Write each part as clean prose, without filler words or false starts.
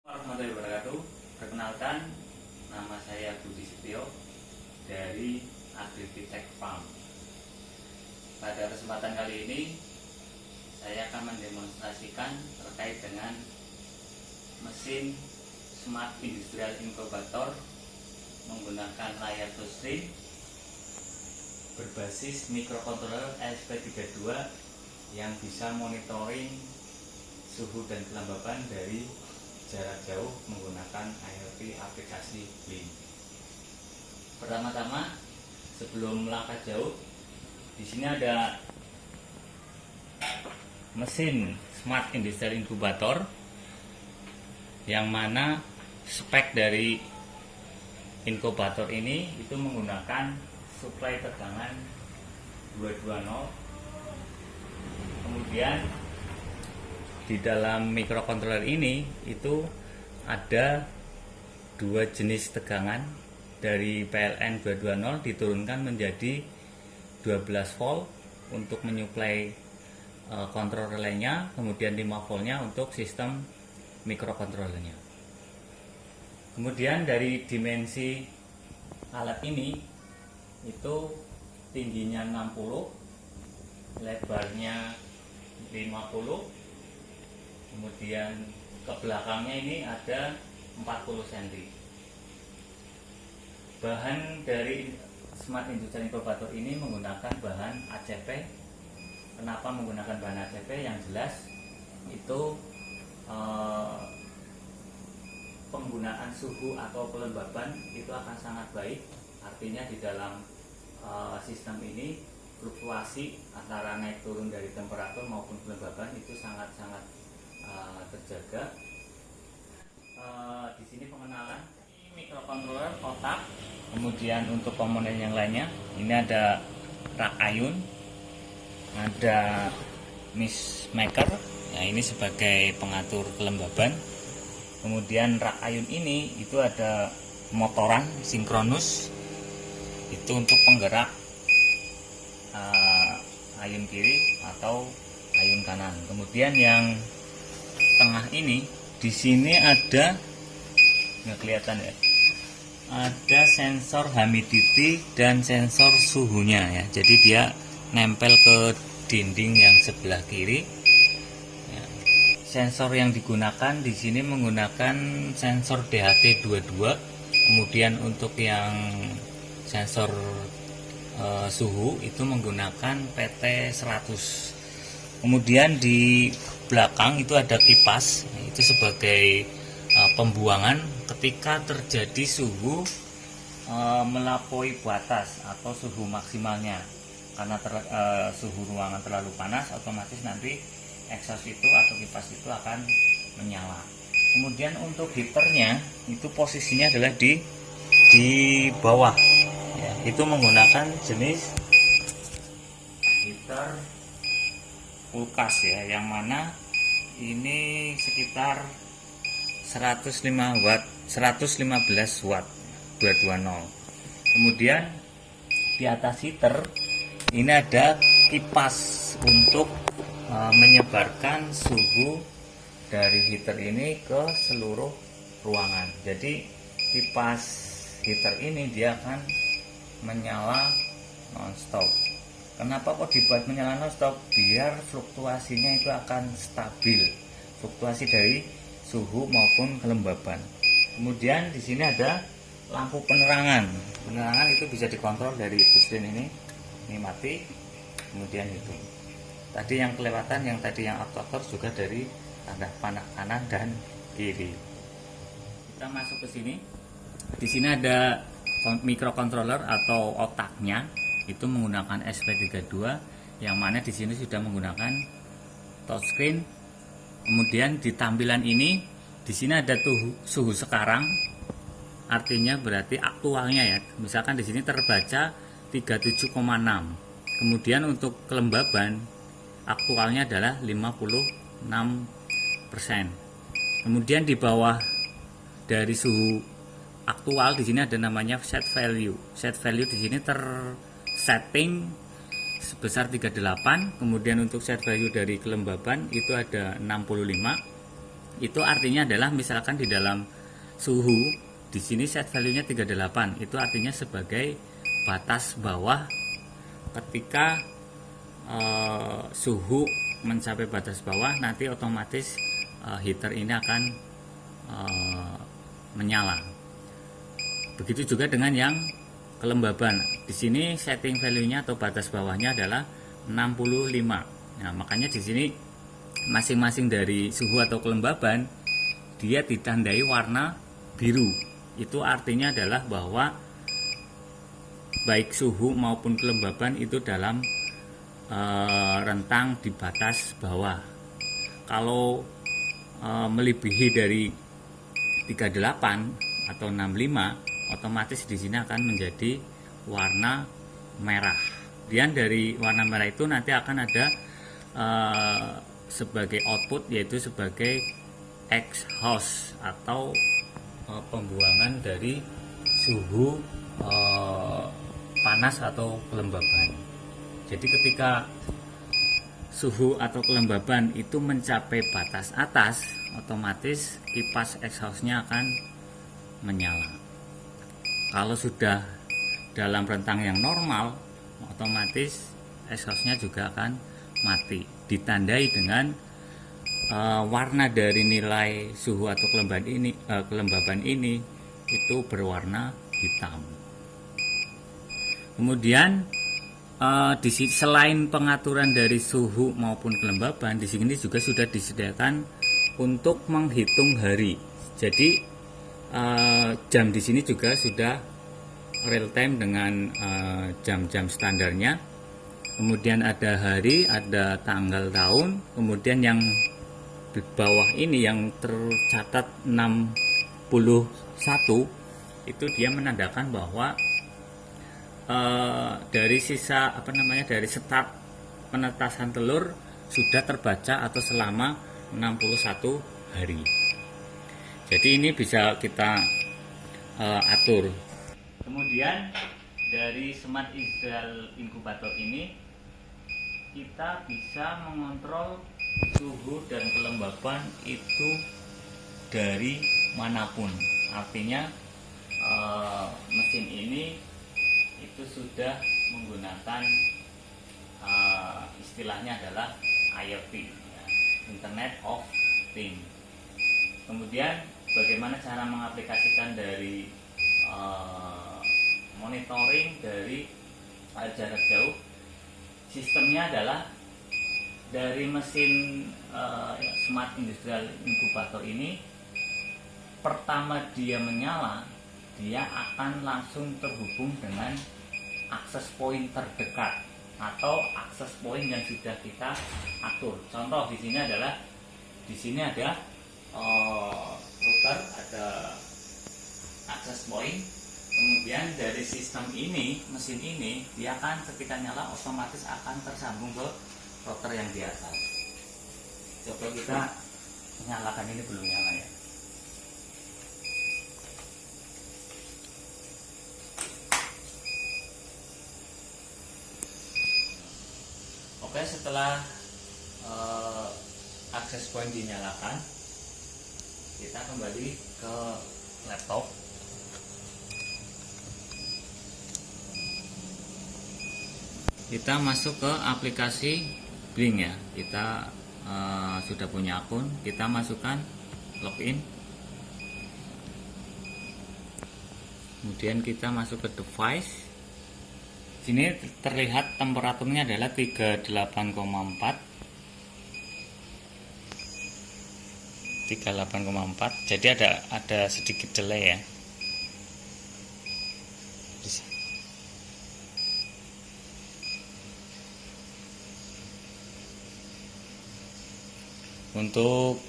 Warahmatullahi wabarakatuh. Perkenalkan, nama saya Budi Setio dari Agritech Farm. Pada kesempatan kali ini saya akan mendemonstrasikan terkait dengan mesin Smart Industrial Incubator menggunakan layar touchscreen berbasis microcontroller ESP32 yang bisa monitoring suhu dan kelembapan dari jarak jauh menggunakan IoT aplikasi Blink. Pertama-tama, sebelum melangkah jauh, di sini ada mesin Smart Industrial Incubator yang mana spek dari inkubator ini itu menggunakan suplai tegangan 220. Kemudian di dalam microcontroller ini itu ada dua jenis tegangan, dari PLN 220 diturunkan menjadi 12 volt untuk menyuplai kontrol relaynya, kemudian 5 voltnya untuk sistem microcontrollernya. Kemudian dari dimensi alat ini itu tingginya 60, lebarnya 50, kemudian ke belakangnya ini ada 40 cm. Bahan dari Smart Industrial Incubator ini menggunakan bahan ACP. Kenapa menggunakan bahan ACP? Yang jelas itu penggunaan suhu atau kelembaban itu akan sangat baik. Artinya di dalam sistem ini fluktuasi antara naik turun dari temperatur maupun kelembaban itu sangat-sangat terjaga. Di sini pengenalan microcontroller kotak, kemudian untuk komponen yang lainnya ini ada rak ayun, ada mist maker, ya ini sebagai pengatur kelembaban. Kemudian rak ayun ini itu ada motoran sinkronus, itu untuk penggerak ayun kiri atau ayun kanan. Kemudian yang tengah ini, di sini ada, nggak kelihatan ya, ada sensor humidity dan sensor suhunya ya. Jadi dia nempel ke dinding yang sebelah kiri. Ya. Sensor yang digunakan di sini menggunakan sensor DHT22. Kemudian untuk yang sensor suhu itu menggunakan PT100. Kemudian di belakang itu ada kipas, itu sebagai pembuangan ketika terjadi suhu melampaui batas atau suhu maksimalnya. Karena suhu ruangan terlalu panas, otomatis nanti exhaust itu atau kipas itu akan menyala. Kemudian untuk heaternya itu posisinya adalah di bawah ya, itu menggunakan jenis heater kulkas ya, yang mana ini sekitar 115 watt 220. Kemudian di atas heater ini ada kipas untuk menyebarkan suhu dari heater ini ke seluruh ruangan. Jadi kipas heater ini dia akan menyala non-stop. Kenapa kok dibuat menyala non-stop? Biar fluktuasinya itu akan stabil, fluktuasi dari suhu maupun kelembaban. Kemudian di sini ada lampu penerangan. Penerangan itu bisa dikontrol dari touchscreen ini mati, kemudian itu. Tadi yang kelewatan, yang tadi yang aktuator juga dari tanda panah kanan dan kiri. Kita masuk ke sini. Di sini ada microcontroller atau otaknya, itu menggunakan ESP32, yang mana di sini sudah menggunakan touchscreen. Kemudian di tampilan ini, di sini ada suhu sekarang, artinya berarti aktualnya ya. Misalkan di sini terbaca 37,6. Kemudian untuk kelembaban aktualnya adalah 56%. Kemudian di bawah dari suhu aktual di sini ada namanya set value. Set value di sini tersetting sebesar 38. Kemudian untuk set value dari kelembaban itu ada 65. Itu artinya adalah misalkan di dalam suhu di sini set value-nya 38, itu artinya sebagai batas bawah. Ketika suhu mencapai batas bawah, nanti otomatis heater ini akan menyala. Begitu juga dengan yang kelembaban. Di sini setting value-nya atau batas bawahnya adalah 65. Nah, makanya di sini masing-masing dari suhu atau kelembaban dia ditandai warna biru. Itu artinya adalah bahwa baik suhu maupun kelembaban itu dalam rentang di batas bawah. Kalau melebihi dari 38 atau 65, otomatis di sini akan menjadi warna merah. Dan dari warna merah itu nanti akan ada sebagai output, yaitu sebagai exhaust atau pembuangan dari suhu panas atau kelembaban. Jadi ketika suhu atau kelembaban itu mencapai batas atas, otomatis kipas exhaustnya akan menyala. Kalau sudah dalam rentang yang normal, otomatis exhaustnya juga akan mati. Ditandai dengan warna dari nilai suhu atau kelembaban ini itu berwarna hitam. Kemudian selain pengaturan dari suhu maupun kelembaban, di sini juga sudah disediakan untuk menghitung hari. Jadi jam di sini juga sudah real time dengan jam-jam standarnya. Kemudian ada hari, ada tanggal tahun. Kemudian yang di bawah ini yang tercatat 61 itu dia menandakan bahwa dari sisa dari start penetasan telur sudah terbaca atau selama 61 hari. Jadi ini bisa kita atur. Kemudian dari Smart Israel Incubator ini kita bisa mengontrol suhu dan kelembaban itu dari manapun. Artinya mesin ini itu sudah menggunakan istilahnya adalah IoT, ya, Internet of Things. Kemudian bagaimana cara mengaplikasikan dari monitoring dari jarak jauh? Sistemnya adalah dari mesin Smart Industrial Incubator ini, pertama dia menyala, dia akan langsung terhubung dengan akses point terdekat atau akses point yang sudah kita atur. Contoh di sini adalah ada router, ada akses point. Kemudian dari sistem ini, mesin ini, dia akan ketika nyala otomatis akan tersambung ke router yang di atas. Coba kita nyalakan, ini belum nyala ya. Oke, setelah akses point dinyalakan, kita kembali ke laptop. Kita masuk ke aplikasi Blink ya. Kita sudah punya akun, kita masukkan login. Kemudian kita masuk ke device. Sini terlihat temperaturnya adalah 38,4. 38,4. Jadi ada sedikit delay ya. Untuk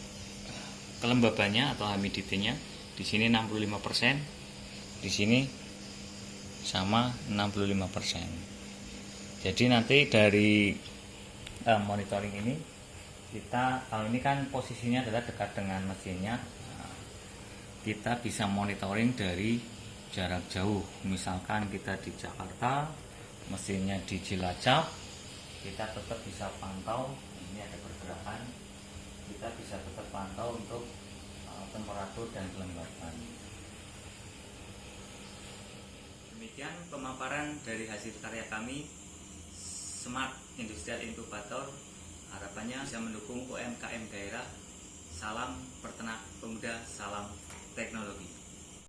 kelembabannya atau humidity-nya di sini 65%, di sini sama 65%. Jadi nanti dari monitoring ini kalau ini kan posisinya adalah dekat dengan mesinnya, kita bisa monitoring dari jarak jauh. Misalkan kita di Jakarta, mesinnya di Cilacap, kita tetap bisa pantau. Ini ada pergerakan, kita bisa tetap pantau untuk temperatur dan kelembapan. Demikian pemaparan dari hasil karya kami, Smart Industrial Incubator. Harapannya bisa mendukung UMKM daerah. Salam peternak pemuda, salam teknologi.